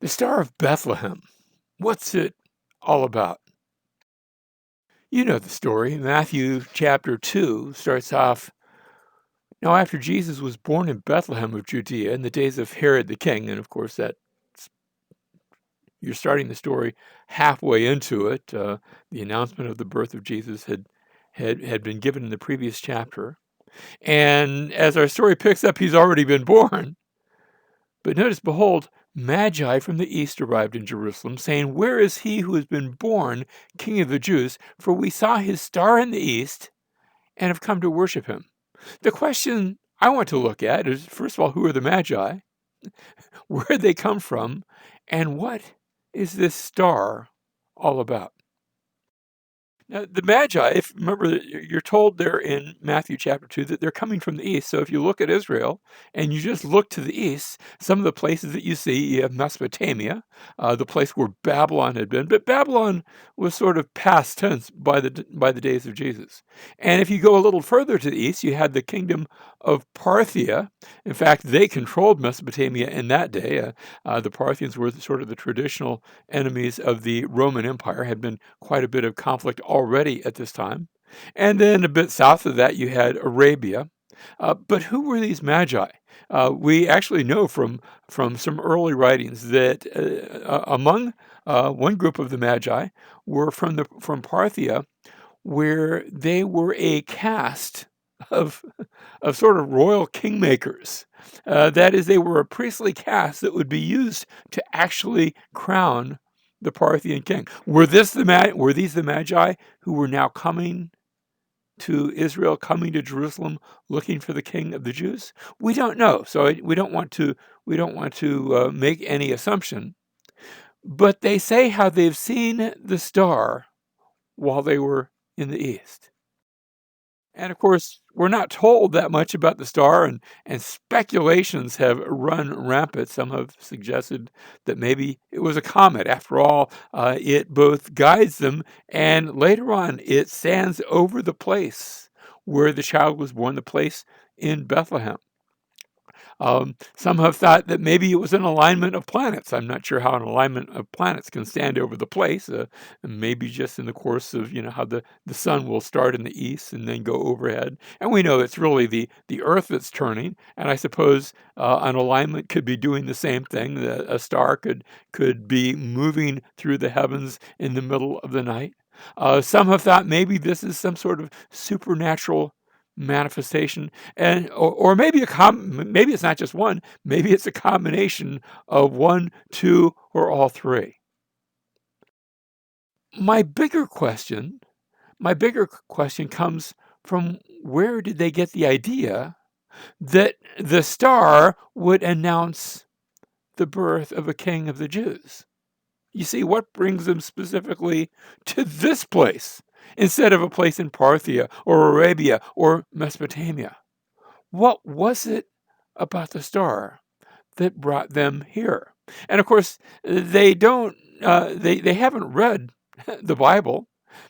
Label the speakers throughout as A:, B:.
A: The Star of Bethlehem. What's it all about? You know the story. Matthew chapter 2 starts off, now after Jesus was born in Bethlehem of Judea in the days of Herod the king, and of course that you're starting the story halfway into it. The announcement of the birth of Jesus had been given in the previous chapter. And as our story picks up, he's already been born. But notice, behold, Magi from the east arrived in Jerusalem, saying, "Where is he who has been born King of the Jews? For we saw his star in the east and have come to worship him." The question I want to look at is, first of all, who are the Magi? Where did they come from? And what is this star all about? Now, the Magi, if remember, you're told there in Matthew chapter 2 that they're coming from the east. So if you look at Israel and you just look to the east, some of the places that you see, you have Mesopotamia, the place where Babylon had been. But Babylon was sort of past tense by the days of Jesus. And if you go a little further to the east, you had the kingdom of Parthia. In fact, they controlled Mesopotamia in that day. The Parthians were sort of the traditional enemies of the Roman Empire, had been quite a bit of conflict already at this time. And then a bit south of that, you had Arabia. But who were these Magi? We actually know from some early writings that among one group of the Magi were from Parthia, where they were a caste of sort of royal kingmakers. That is, they were a priestly caste that would be used to actually crown the Parthian king. Were these the Magi who were now coming to Israel, coming to Jerusalem, looking for the King of the Jews? We don't know, so we don't want to make any assumption. But they say how they've seen the star while they were in the east. And of course, we're not told that much about the star, and speculations have run rampant. Some have suggested that maybe it was a comet. After all, it both guides them, and later on, it stands over the place where the child was born, the place in Bethlehem. Some have thought that maybe it was an alignment of planets. I'm not sure how an alignment of planets can stand over the place. Maybe just in the course of, how the sun will start in the east and then go overhead. And we know it's really the Earth that's turning. And I suppose an alignment could be doing the same thing. A star could be moving through the heavens in the middle of the night. Some have thought maybe this is some sort of supernatural manifestation, and or maybe maybe it's not just one, maybe it's a combination of one, two, or all three. My bigger question comes from, where did they get the idea that the star would announce the birth of a king of the Jews? You see, what brings them specifically to this place instead of a place in Parthia or Arabia or Mesopotamia? What was it about the star that brought them here? And of course, they don't. They haven't read the Bible,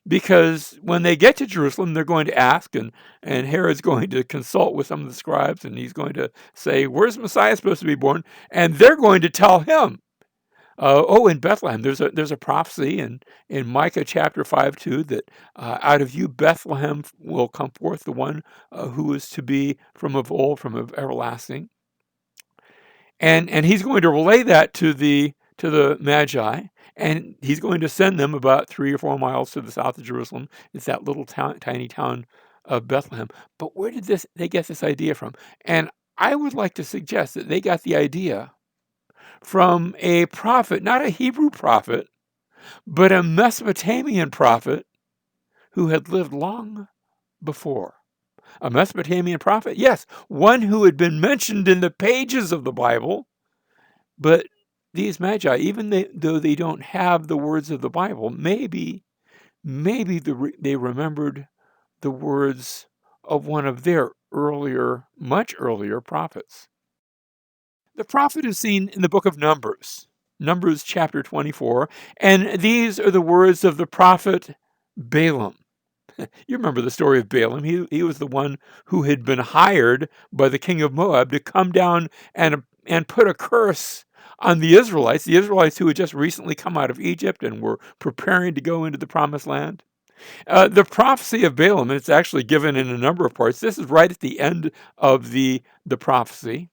A: because when they get to Jerusalem, they're going to ask, and Herod's going to consult with some of the scribes, and he's going to say, "Where's Messiah supposed to be born?" And they're going to tell him, in Bethlehem, there's a prophecy in Micah chapter 5:2 that out of you, Bethlehem, will come forth the one who is to be from of old, from of everlasting. And he's going to relay that to the Magi, and he's going to send them about 3 or 4 miles to the south of Jerusalem. It's that little tiny town of Bethlehem. But where did they get this idea from? And I would like to suggest that they got the idea from a prophet, not a Hebrew prophet, but a Mesopotamian prophet who had lived long before. A Mesopotamian prophet, yes, one who had been mentioned in the pages of the Bible. But these Magi, even though they don't have the words of the Bible, maybe they remembered the words of one of their much earlier prophets. The prophet is seen in the book of Numbers chapter 24, and these are the words of the prophet Balaam. You remember the story of Balaam. He was the one who had been hired by the king of Moab to come down and put a curse on the Israelites who had just recently come out of Egypt and were preparing to go into the promised land. The prophecy of Balaam, it's actually given in a number of parts. This is right at the end of the prophecy,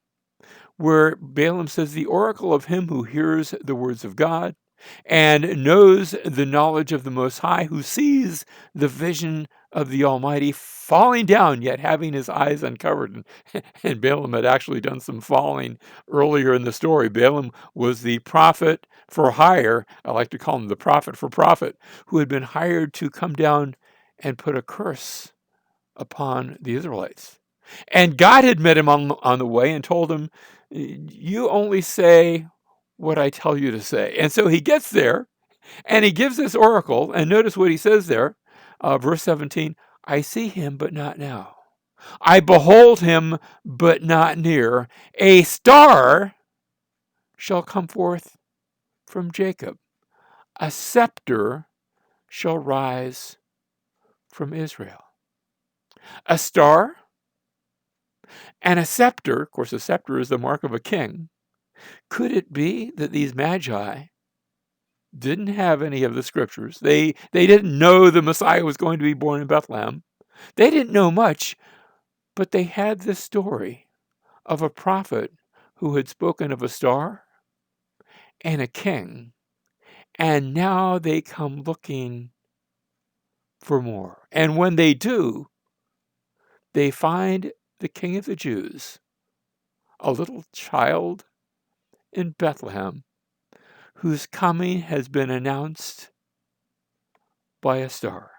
A: where Balaam says, the oracle of him who hears the words of God and knows the knowledge of the Most High, who sees the vision of the Almighty falling down, yet having his eyes uncovered. And Balaam had actually done some falling earlier in the story. Balaam was the prophet for hire. I like to call him the prophet for profit, who had been hired to come down and put a curse upon the Israelites. And God had met him on the way and told him, you only say what I tell you to say. And so he gets there and he gives this oracle. And notice what he says there, verse 17, I see him, but not now. I behold him, but not near. A star shall come forth from Jacob. A scepter shall rise from Israel. A star and a scepter, of course, a scepter is the mark of a king. Could it be that these Magi didn't have any of the scriptures? They didn't know the Messiah was going to be born in Bethlehem. They didn't know much, but they had this story of a prophet who had spoken of a star and a king, and now they come looking for more. And when they do, they find the King of the Jews, a little child in Bethlehem, whose coming has been announced by a star.